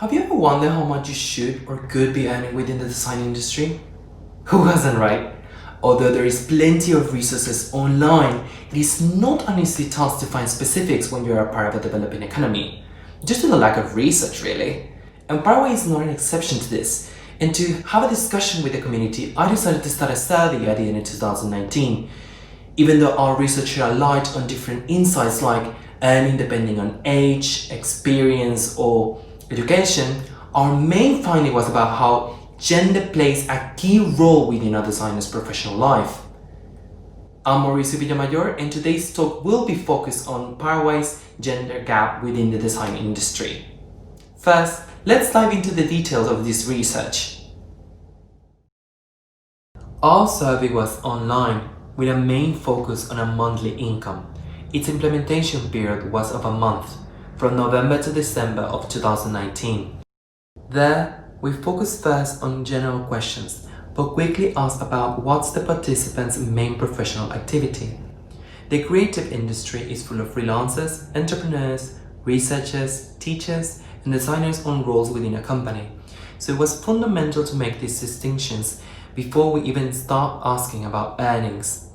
Have you ever wondered how much you should or could be earning within the design industry? Who hasn't, right? Although there is plenty of resources online, it is not an easy task to find specifics when you are a part of a developing economy, due to the lack of research, really. And Paraguay is not an exception to this. And to have a discussion with the community, I decided to start a study at the end of 2019. Even though our research shed a light on different insights like earning depending on age, experience, or education, our main finding was about how gender plays a key role within a designer's professional life. I'm Mauricio Villamayor, and today's talk will be focused on Paraguay's gender gap within the design industry. First, let's dive into the details of this research. Our survey was online with a main focus on a monthly income. Its implementation period was of a month, from November to December of 2019. There, we focused first on general questions, but quickly asked about what's the participants' main professional activity. The creative industry is full of freelancers, entrepreneurs, researchers, teachers, and designers on roles within a company. So it was fundamental to make these distinctions before we even start asking about earnings.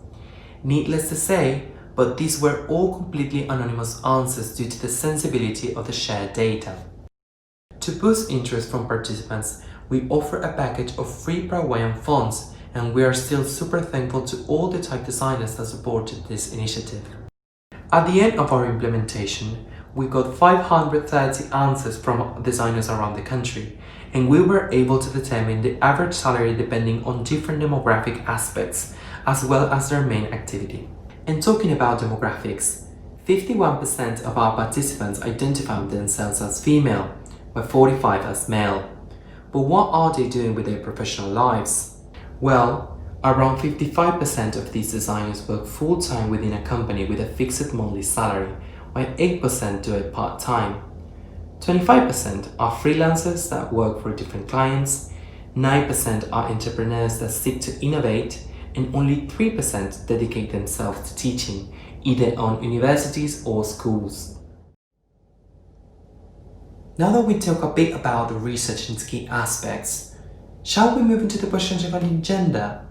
Needless to say, but these were all completely anonymous answers due to the sensibility of the shared data. To boost interest from participants, we offer a package of free Paraguayan fonts, and we are still super thankful to all the type designers that supported this initiative. At the end of our implementation, we got 530 answers from designers around the country, and we were able to determine the average salary depending on different demographic aspects, as well as their main activity. And talking about demographics, 51% of our participants identified themselves as female, while 45% as male. But what are they doing with their professional lives? Well, around 55% of these designers work full-time within a company with a fixed monthly salary, while 8% do it part-time. 25% are freelancers that work for different clients, 9% are entrepreneurs that seek to innovate, and only 3% dedicate themselves to teaching, either on universities or schools. Now that we talk a bit about the research and key aspects, shall we move into the questions regarding gender?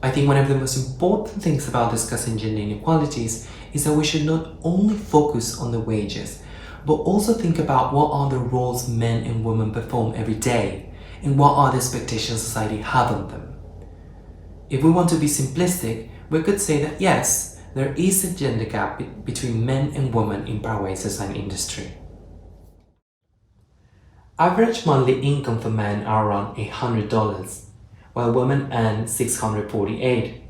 I think one of the most important things about discussing gender inequalities is that we should not only focus on the wages, but also think about what are the roles men and women perform every day, and what are the expectations society have on them. If we want to be simplistic, we could say that yes, there is a gender gap between men and women in Paraguay's design industry. Average monthly income for men are around $800, while women earn $648.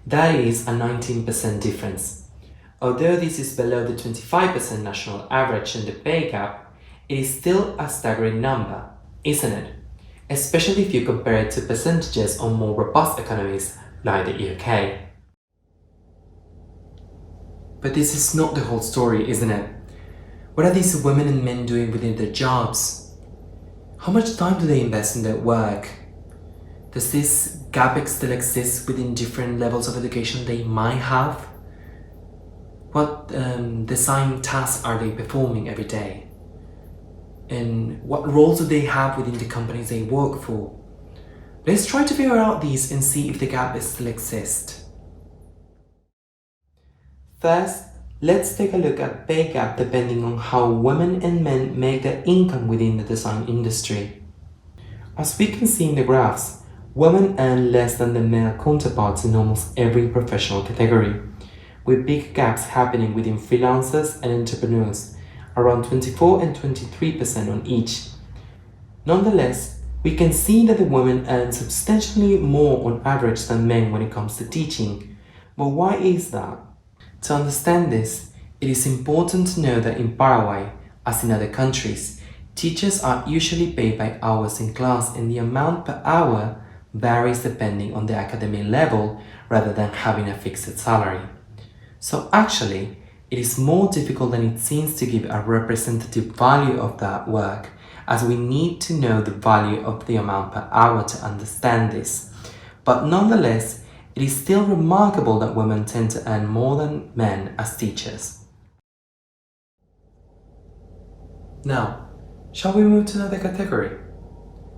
That is a 19% difference. Although this is below the 25% national average in the pay gap, it is still a staggering number, isn't it? Especially if you compare it to percentages on more robust economies like the UK. But this is not the whole story, isn't it? What are these women and men doing within their jobs? How much time do they invest in their work? Does this gap still exist within different levels of education they might have? What design tasks are they performing every day? And what roles do they have within the companies they work for? Let's try to figure out these and see if the gap still exists. First, let's take a look at pay gap depending on how women and men make their income within the design industry. As we can see in the graphs, women earn less than their male counterparts in almost every professional category, with big gaps happening within freelancers and entrepreneurs, around 24% and 23% on each. Nonetheless, we can see that the women earn substantially more on average than men when it comes to teaching. But why is that? To understand this, it is important to know that in Paraguay, as in other countries, teachers are usually paid by hours in class, and the amount per hour varies depending on the academic level rather than having a fixed salary. So actually, it is more difficult than it seems to give a representative value of that work, as we need to know the value of the amount per hour to understand this. But nonetheless, it is still remarkable that women tend to earn more than men as teachers. Now, Shall we move to another category?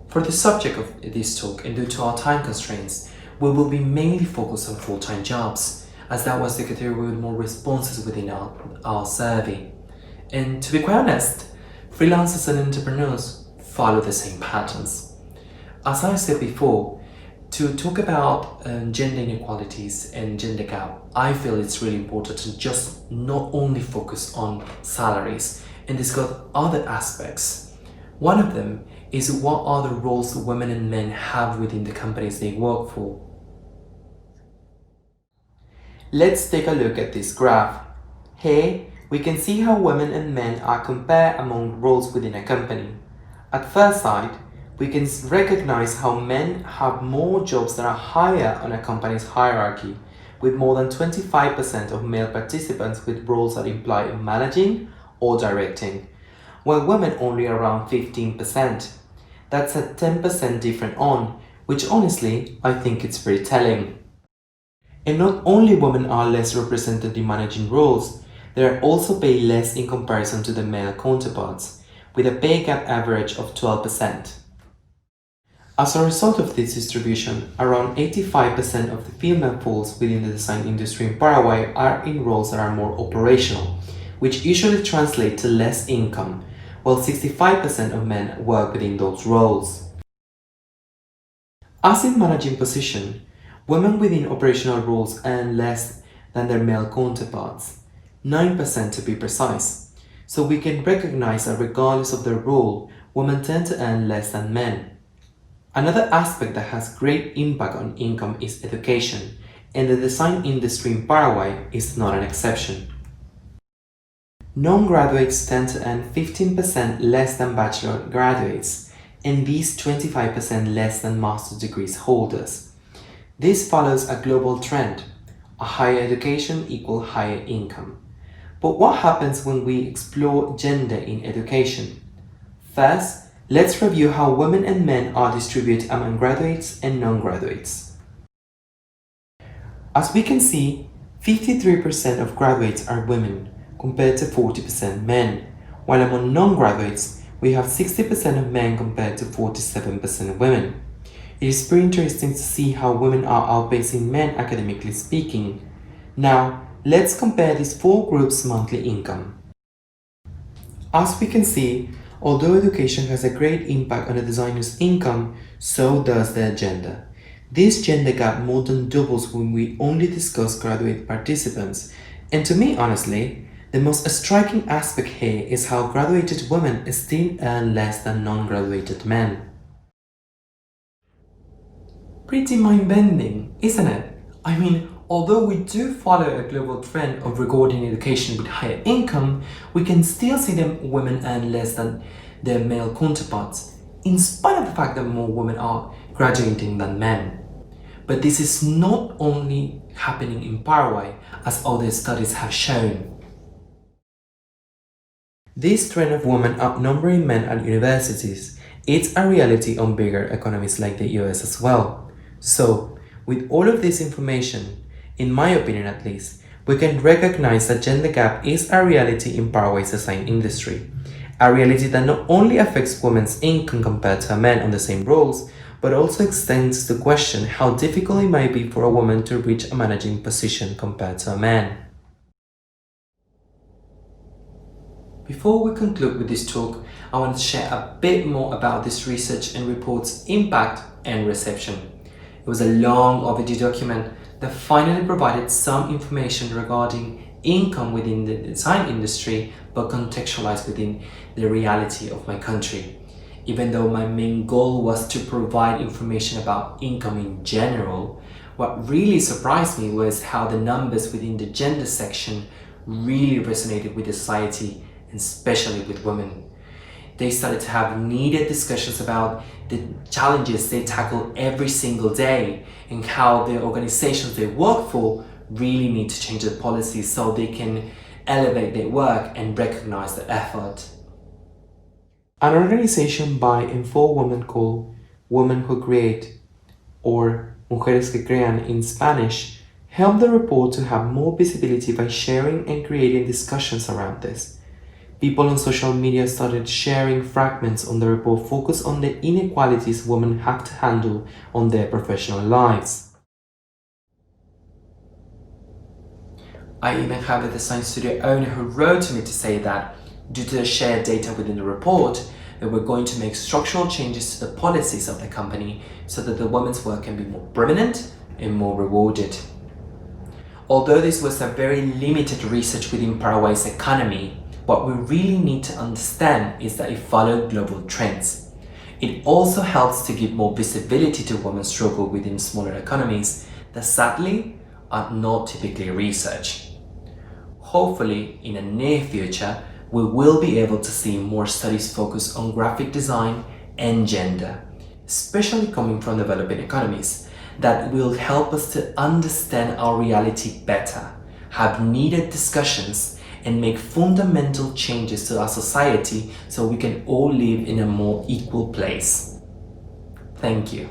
For the subject of this talk and due to our time constraints, we will be mainly focused on full-time jobs, as that was the category with more responses within our survey. And to be quite honest, freelancers and entrepreneurs follow the same patterns. As I said before, to talk about gender inequalities and gender gap, I feel it's really important to just not only focus on salaries and discuss other aspects. One of them is what are the roles women and men have within the companies they work for. Let's take a look at this graph. Here, we can see how women and men are compared among roles within a company. At first sight, we can recognize how men have more jobs that are higher on a company's hierarchy, with more than 25% of male participants with roles that imply managing or directing, while women only around 15%. That's a 10% difference which honestly, I think it's very telling. And not only women are less represented in managing roles, they are also paid less in comparison to their male counterparts, with a pay gap average of 12%. As a result of this distribution, around 85% of the female roles within the design industry in Paraguay are in roles that are more operational, which usually translate to less income, while 65% of men work within those roles. As in managing position, women within operational roles earn less than their male counterparts, 9% to be precise, so we can recognize that regardless of their role, women tend to earn less than men. Another aspect that has great impact on income is education, and the design industry in Paraguay is not an exception. Non-graduates tend to earn 15% less than bachelor graduates, and these 25% less than master's degrees holders. This follows a global trend: a higher education equals higher income. But what happens when we explore gender in education? First, let's review how women and men are distributed among graduates and non-graduates. As we can see, 53% of graduates are women, compared to 40% men, while among non-graduates, we have 60% of men compared to 47% women. It is pretty interesting to see how women are outpacing men academically speaking. Now, let's compare these four groups' monthly income. As we can see, although education has a great impact on a designer's income, so does their gender. This gender gap more than doubles when we only discuss graduate participants, and to me honestly, the most striking aspect here is how graduated women still earn less than non-graduated men. Pretty mind-bending, isn't it? I mean, although we do follow a global trend of rewarding education with higher income, we can still see that women earn less than their male counterparts, in spite of the fact that more women are graduating than men. But this is not only happening in Paraguay, as other studies have shown. This trend of women outnumbering men at universities is a reality on bigger economies like the US as well. So, with all of this information, in my opinion at least, we can recognize that gender gap is a reality in Paraguay's design industry. A reality that not only affects women's income compared to men on the same roles, but also extends to question how difficult it might be for a woman to reach a managing position compared to a man. Before we conclude with this talk, I want to share a bit more about this research and report's impact and reception. It was a long overdue document that finally provided some information regarding income within the design industry, but contextualized within the reality of my country. Even though my main goal was to provide information about income in general, what really surprised me was how the numbers within the gender section really resonated with the society, and especially with women. They started to have needed discussions about the challenges they tackle every single day and how the organizations they work for really need to change their policies so they can elevate their work and recognize their effort. An organization by and for women called Women Who Create, or Mujeres que Crean in Spanish, helped the report to have more visibility by sharing and creating discussions around this. People on social media started sharing fragments on the report focused on the inequalities women have to handle on their professional lives. I even have a design studio owner who wrote to me to say that, due to the shared data within the report, that we're going to make structural changes to the policies of the company so that the women's work can be more prominent and more rewarded. Although this was a very limited research within Paraguay's economy, what we really need to understand is that it followed global trends. It also helps to give more visibility to women's struggle within smaller economies that sadly are not typically researched. Hopefully, in the near future, we will be able to see more studies focused on graphic design and gender, especially coming from developing economies, that will help us to understand our reality better, have needed discussions, and make fundamental changes to our society so we can all live in a more equal place. Thank you.